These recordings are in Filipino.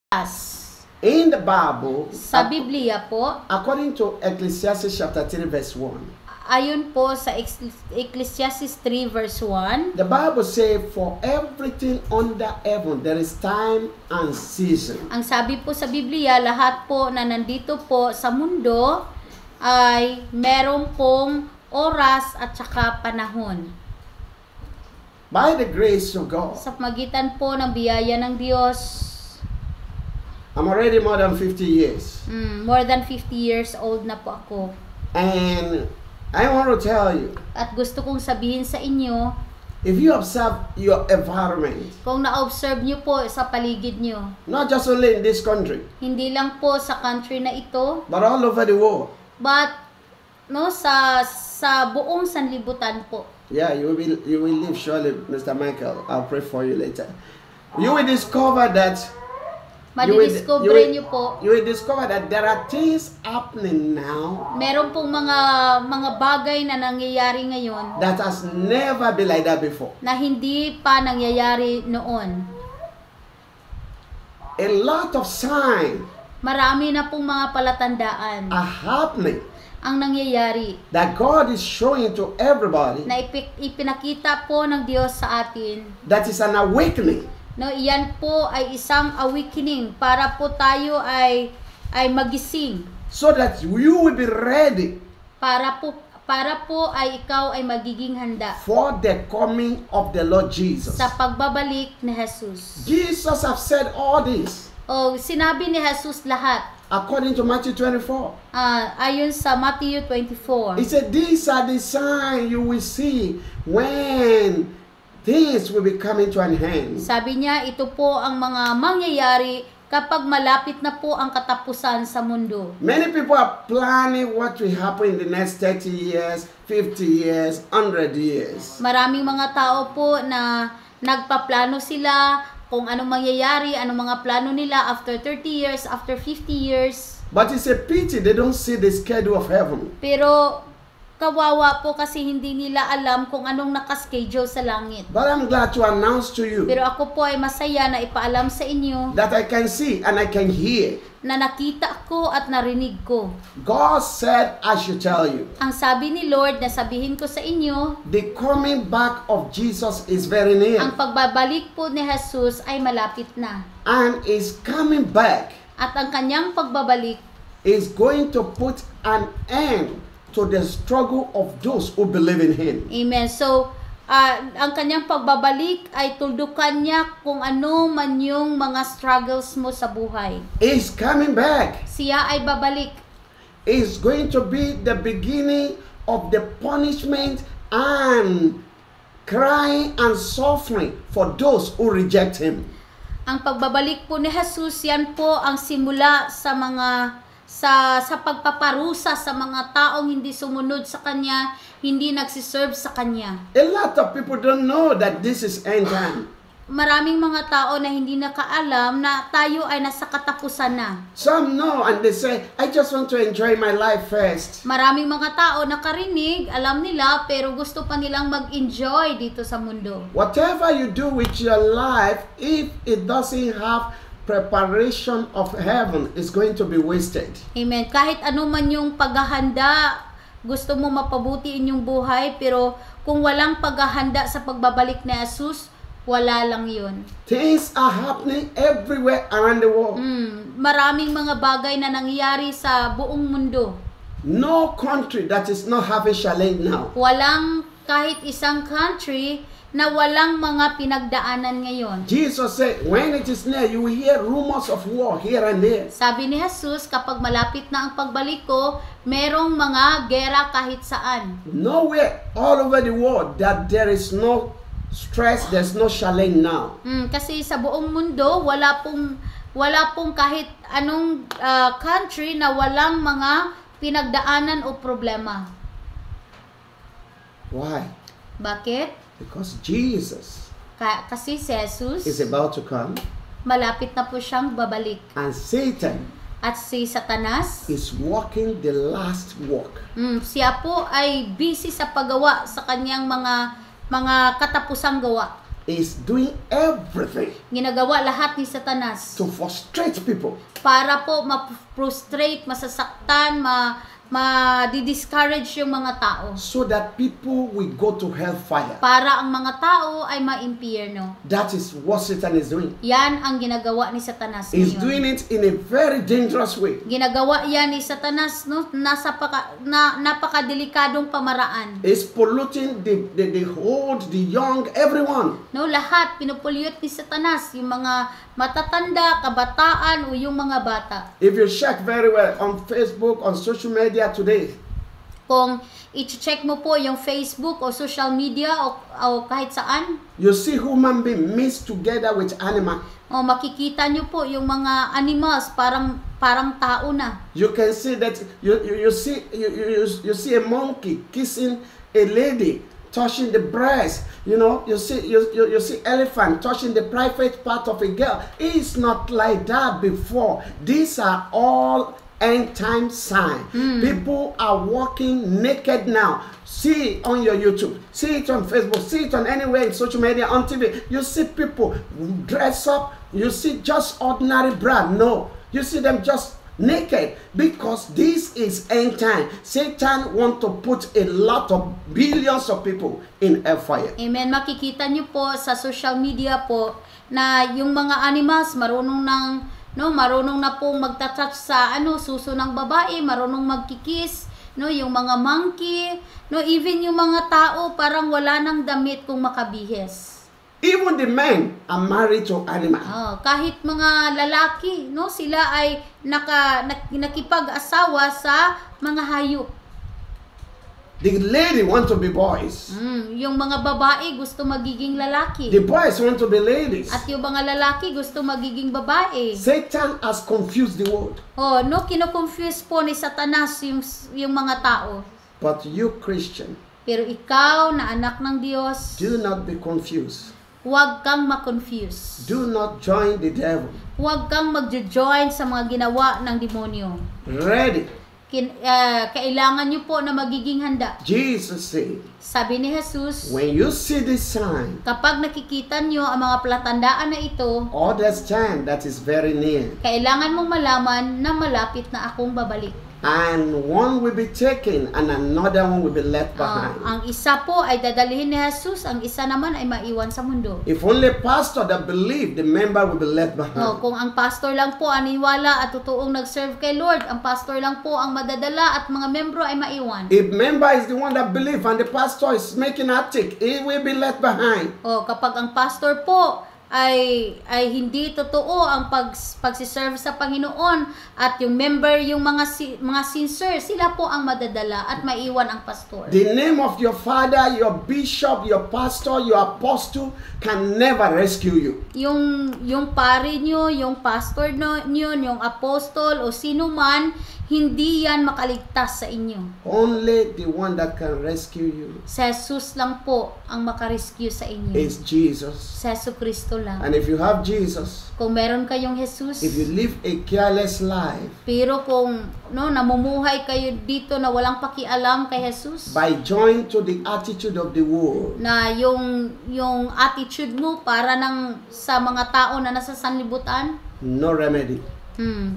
In the Bible, Sa Biblia po, according to Ecclesiastes chapter 3 verse 1, ayon po sa Ecclesiastes 3 verse 1, the Bible says, for everything under heaven, there is time and season. ang sabi po sa Biblia, lahat po na nandito po sa mundo ay meron pong oras at saka panahon. By the grace of God, Sa magitan po ng biyaya ng Diyos, I'm already more than 50 years. more than 50 years old na po ako. And I want to tell you, At gusto kong sabihin sa inyo, if you observe your environment, kung na-observe nyo po sa paligid nyo, not just only in this country, hindi lang po sa country na ito, but all over the world, but no sa buong sanlibutan po. yeah, you will live surely, Mr. Michael. I'll pray for you later. You will discover that Madidiscover nyo po, you will discover that there are things happening now meron pong mga bagay na nangyayari ngayon that has never been like that before. na hindi pa nangyayari noon. A lot of signs Marami na pong mga palatandaan are happening ang nangyayari that God is showing to everybody na ipinakita po ng Diyos sa atin. that is an awakening. No, iyan po ay isang awakening para po tayo ay magising. So that you will be ready Para po ay ikaw ay magiging handa for the coming of the Lord Jesus. sa pagbabalik ni Jesus. Jesus have said all this O sinabi ni Jesus lahat according to Matthew 24. ayon sa Matthew 24. He said, these are the signs you will see when things will be coming to an end. Sabi niya, ito po ang mga mangyayari kapag malapit na po ang katapusan sa mundo. Many people are planning what will happen in the next 30 years, 50 years, 100 years. Maraming mga tao po na nagpaplano sila kung anong mangyayari, anong mga plano nila after 30 years, after 50 years. But it's a pity they don't see the schedule of heaven. Pero kawawa po kasi hindi nila alam kung anong nakaschedule sa langit. But I'm glad to announce to you Pero ako po ay masaya na ipaalam sa inyo that I can see and I can hear. na nakita ko at narinig ko. God said I should tell you, Ang sabi ni Lord na sabihin ko sa inyo, the coming back of Jesus is very near. ang pagbabalik po ni Jesus ay malapit na. And is coming back At ang kanyang pagbabalik is going to put an end to the struggle of those who believe in Him. Amen. So, ang kanyang pagbabalik ay tuldukan niya kung ano man yung mga struggles mo sa buhay. He's coming back. Siya ay babalik. It's going to be the beginning of the punishment and crying and suffering for those who reject Him. Ang pagbabalik po ni Jesus, yan po ang simula sa mga sa pagpaparusa sa mga taong hindi sumunod sa kanya, hindi nagsiserve sa kanya. A lot of people don't know that this is end time. Maraming mga tao na hindi nakaalam na tayo ay nasa katapusan na. Some know and they say, I just want to enjoy my life first. Maraming mga tao nakarinig, alam nila, pero gusto pa nilang mag-enjoy dito sa mundo. Whatever you do with your life, if it doesn't have preparation of heaven, is going to be wasted. Amen. Kahit ano man yung paghahanda, gusto mo mapabuti inyong buhay, pero kung walang paghahanda sa pagbabalik ni Jesus, wala lang yun. Things are happening everywhere around the world. Maraming mga bagay na nangyayari sa buong mundo. No country that is not having challenge now. Walang kahit isang country na walang mga pinagdaanan ngayon. Jesus said, when it is near, you will hear rumors of war here and there. Sabi ni Jesus, kapag malapit na ang pagbalik ko, merong mga gera kahit saan. Nowhere all over the world that there is no stress, there's no challenge now. Kasi sa buong mundo, wala pong kahit anong country na walang mga pinagdaanan o problema. Why? Bakit? Because Jesus Kasi si Jesus, is about to come, malapit na po siyang babalik. and Satan At si Satanas, is walking the last walk. siya po ay busy sa paggawa sa kanyang mga katapusang gawa. is doing everything Ginagawa lahat ni Satanas to frustrate people, para po ma-frustrate, masasaktan, ma-discourage yung mga tao. so that people will go to hellfire. Para ang mga tao ay maimpyerno. That is what Satan is doing. Yan ang ginagawa ni Satanas He's ngayon. doing it in a very dangerous way. Ginagawa yan ni Satanas no napakadelikadong pamaraan. It's polluting the old, the young, everyone. No, lahat pinupulyot ni Satanas, yung mga matatanda, kabataan o yung mga bata. If you check very well on Facebook, on social media today, Kung i-check mo po yung Facebook o social media o kahit saan, you see human being mixed together with animal. o makikita nyo po yung mga animals parang tao na. You can see that you see a monkey kissing a lady, touching the breast. You see elephant touching the private part of a girl. It's not like that before. These are all end time sign. People are walking naked now. See it on your YouTube, see it on Facebook, see it on anywhere in social media, on TV. You see people dress up. You see just ordinary bra. No, you see them just naked, because this is end time. Satan want to put a lot of billions of people in hellfire. Amen. Makikita nyo po sa social media po na yung mga animals marunong na pong magta-touch sa suso ng babae, marunong magkikis, yung mga monkey, even yung mga tao parang wala nang damit kung makabihis. Even the men are married to animal. Kahit mga lalaki, sila ay nakipag-asawa sa mga hayop. The lady want to be boys. Yung mga babae gusto magiging lalaki. The boys want to be ladies. At yung mga lalaki gusto magiging babae. Satan has confused the world. Kino-confuse po ni Satanas yung mga tao. But you Christian, Pero ikaw na anak ng Diyos, do not be confused. huwag kang ma-confuse. Do not join the devil. Huwag kang mag-join sa mga ginawa ng demonyo. Ready. Kailangan nyo po na magiging handa. Jesus said, Sabi ni Jesus, when you see this sign, kapag nakikita nyo ang mga palatandaan na ito, understand that is very near. kailangan mong malaman na malapit na akong babalik. And one will be taken and another one will be left behind. Ang isa po ay dadalhin ni Jesus, ang isa naman ay maiwan sa mundo. If only pastor that believe, the member will be left behind. Kung ang pastor lang po aniwala at totoong nag-serve kay Lord, ang pastor lang po ang madadala at mga membro ay maiwan. If member is the one that believe and the pastor is making attic, he will be left behind. Kapag ang pastor po ay hindi totoo ang pagsiserve sa Panginoon at yung member, yung mga sincere, sila po ang madadala at maiwan ang pastor. The name of your father, your bishop, your pastor, your apostle can never rescue you. Yung pari nyo, yung pastor nyo, yung apostol o sino man, hindi yan makaligtas sa inyo. Only the one that can rescue you Si Jesus lang po ang makarescue sa inyo. is Jesus. Si Jesucristo lang. And if you have Jesus, Kung meron kayong Jesus, if you live a careless life, pero kung namumuhay kayo dito na walang pakialam kay Jesus, by joining to the attitude of the world, na yung attitude mo para sa mga tao na nasa sanlibutan, no remedy.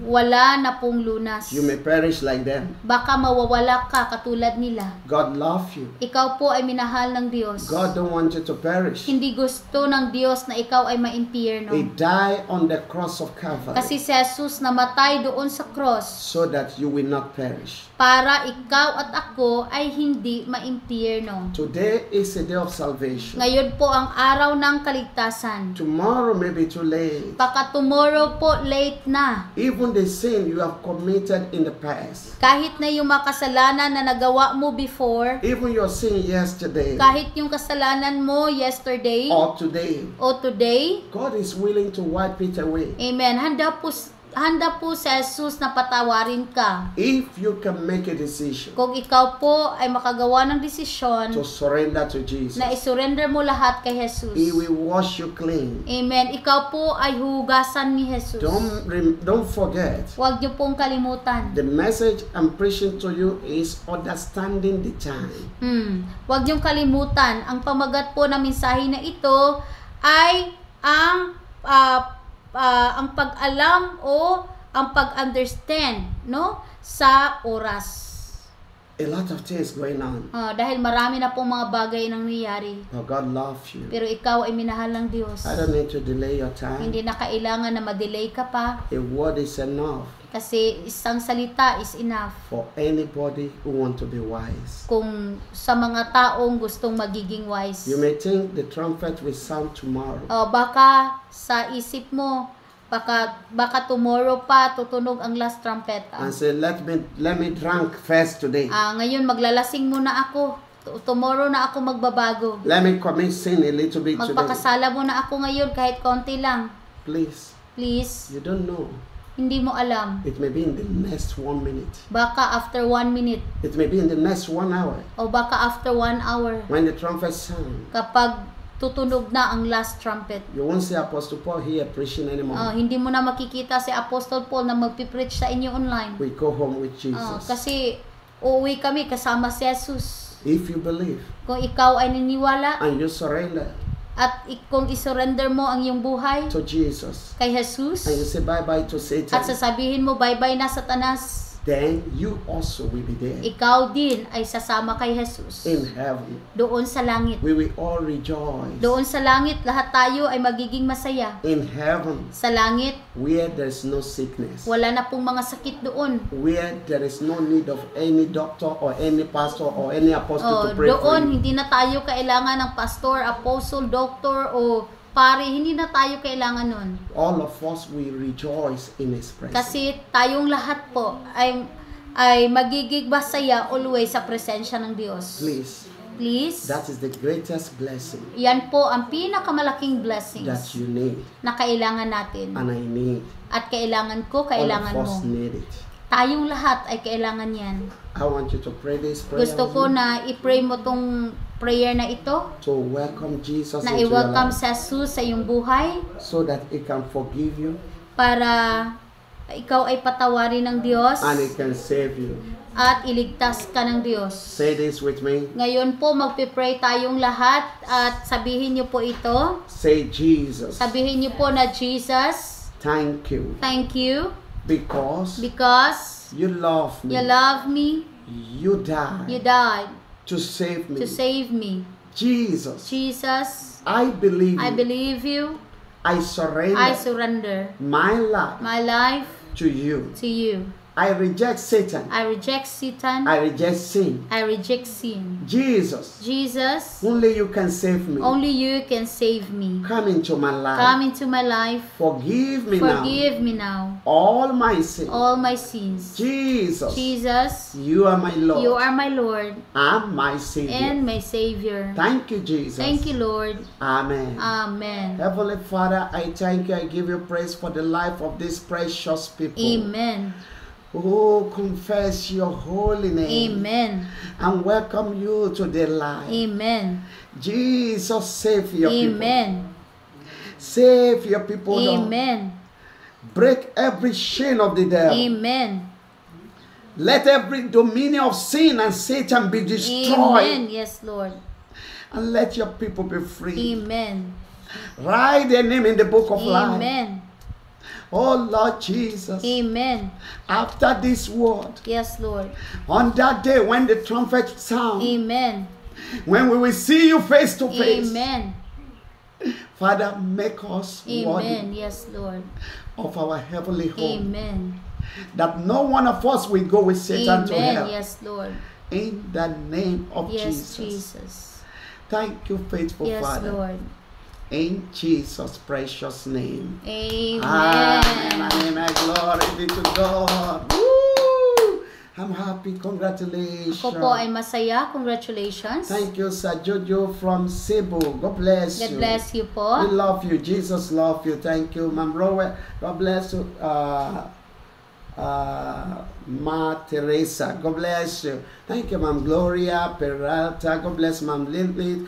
wala na pong lunas. You may perish like them. Baka mawawala ka katulad nila. God loves you. Ikaw po ay minahal ng Diyos. God don't want you to perish. Hindi gusto ng Diyos na ikaw ay maimpyerno. He died on the cross of Calvary Kasi si Jesus namatay doon sa cross so that you will not perish. para ikaw at ako ay hindi maimpyerno. Today is a day of salvation. Ngayon po ang araw ng kaligtasan. Tomorrow may be too late. Baka tomorrow po late na. Even the sin you have committed in the past, Kahit na yung mga kasalanan na nagawa mo before, even your sin yesterday kahit yung kasalanan mo yesterday or today, o today, God is willing to wipe it away. amen, handa po si Jesus na patawarin ka. If you can make a decision Kung ikaw po ay makagawa ng desisyon to surrender to Jesus, na isurrender mo lahat kay Jesus. He will wash you clean. Amen. Ikaw po ay hugasan ni Jesus. Don't forget, Huwag niyo pong kalimutan. the message I'm preaching to you is understanding the time. Huwag niyong kalimutan. Ang pamagat po ng mensahe na ito ay ang pag-alam o ang pag-understand, no, sa oras. A lot of things going on. Dahil marami na pong mga bagay nang nangyayari. But God loves you. Pero ikaw ay minahal ng Diyos. I don't need to delay your time. Hindi na kailangan na ma-delay ka pa. A word is enough Kasi isang salita is enough. for anybody who want to be wise. Kung sa mga taong gustong magiging wise. You may think the trumpet will sound tomorrow. Baka sa isip mo, baka tomorrow pa tutunog ang last trumpet. And say, let me drink first today. Ngayon maglalasing muna ako. Tomorrow na ako magbabago. Let me commit sin a little bit today. Magpakasala muna ako ngayon kahit konti lang. Please, Please, you don't know. hindi mo alam. It may be in the next 1 minute. Baka after 1 minute It may be in the next 1 hour. o baka after 1 hour. When the trumpet sound, Kapag tutunog na ang last trumpet. you won't see Apostle Paul here preaching anymore. Hindi mo na makikita si Apostle Paul na magpipreach sa inyo online. We go home with Jesus. Kasi uuwi kami kasama si Jesus. If you believe Kung ikaw ay naniniwala and you surrender at kung isurrender mo ang iyong buhay to Jesus kay Jesus and you say bye-bye to at Satan, sasabihin mo bye-bye na Satanas, then you also will be there ikaw din ay sasama kay Jesus in heaven. doon sa langit. We will all rejoice Doon sa langit, lahat tayo ay magiging masaya. in heaven Sa langit, where there is no sickness, wala na pong mga sakit doon. where there is no need of any doctor or any pastor or any apostle to pray for Doon, you. hindi na tayo kailangan ng pastor, apostle, doctor, o pare. Hindi na tayo kailangan nun. All of us will rejoice in His presence. Kasi tayong lahat po ay magiging masaya always sa presensya ng Diyos. Please, That is the greatest blessing yan po ang pinakamalaking blessings that you need na kailangan natin. and I need. At kailangan ko, All kailangan of mo. us need it. Tayong lahat ay kailangan yan. I want you to pray this prayer Gusto with ko me, na i-pray mo tong prayer na ito, to welcome Jesus na into your i-welcome life si Jesus sa iyong buhay so that He can forgive you para ikaw ay patawarin ng Diyos and He can save you. at iligtas ka ng Diyos. Say this with me. Ngayon po, magpipray tayong lahat at sabihin niyo po ito. Say, Jesus, Sabihin niyo po na Jesus, thank you thank you because because you love me. you love me, You died you died to save me. to save me. Jesus, Jesus, I believe I you. believe you. I surrender I surrender my life my life to you. to you. I reject Satan. I reject Satan. I reject sin. I reject sin. Jesus, Jesus, only you can save me. only you can save me. Come into my life. Come into my life. Forgive me now Forgive me now all my sins. all my sins. Jesus, Jesus, you are my Lord you are my Lord and my Savior. and my Savior. Thank you, Jesus. Thank you, Lord. Amen. Amen. Heavenly Father, I thank you. I give you praise for the life of these precious people Amen. who confess your holy name Amen. and welcome you to their life. Amen. Jesus, save your people. Amen. Save your people, Lord. Amen. Break every chain of the devil. Amen. Let every dominion of sin and Satan be destroyed. Amen. Yes, Lord. And let your people be free. Amen. Write their name in the book of life. Amen. Oh Lord Jesus, Amen. after this word, Yes, Lord. on that day when the trumpet sound, Amen. when we will see you face to face, Amen. Father, make us Amen. worthy Yes, Lord. of our heavenly home. Amen. That no one of us will go with Satan to Amen. hell. Yes, Lord. In the name of Yes, Jesus. Jesus. Thank you, faithful Yes, Father. Lord. In Jesus' precious name. Amen. Amen. Glory be to God. Woo! I'm happy. Congratulations. Ako po ay masaya. Congratulations. Thank you, Sir Jojo from Cebu. God bless God you. bless you po. We love you. Jesus love you. Thank you, Ma'am Rowe. God bless you. Ma Teresa. God bless you. Thank you, Ma'am Gloria Peralta. God bless Ma'am Lilith.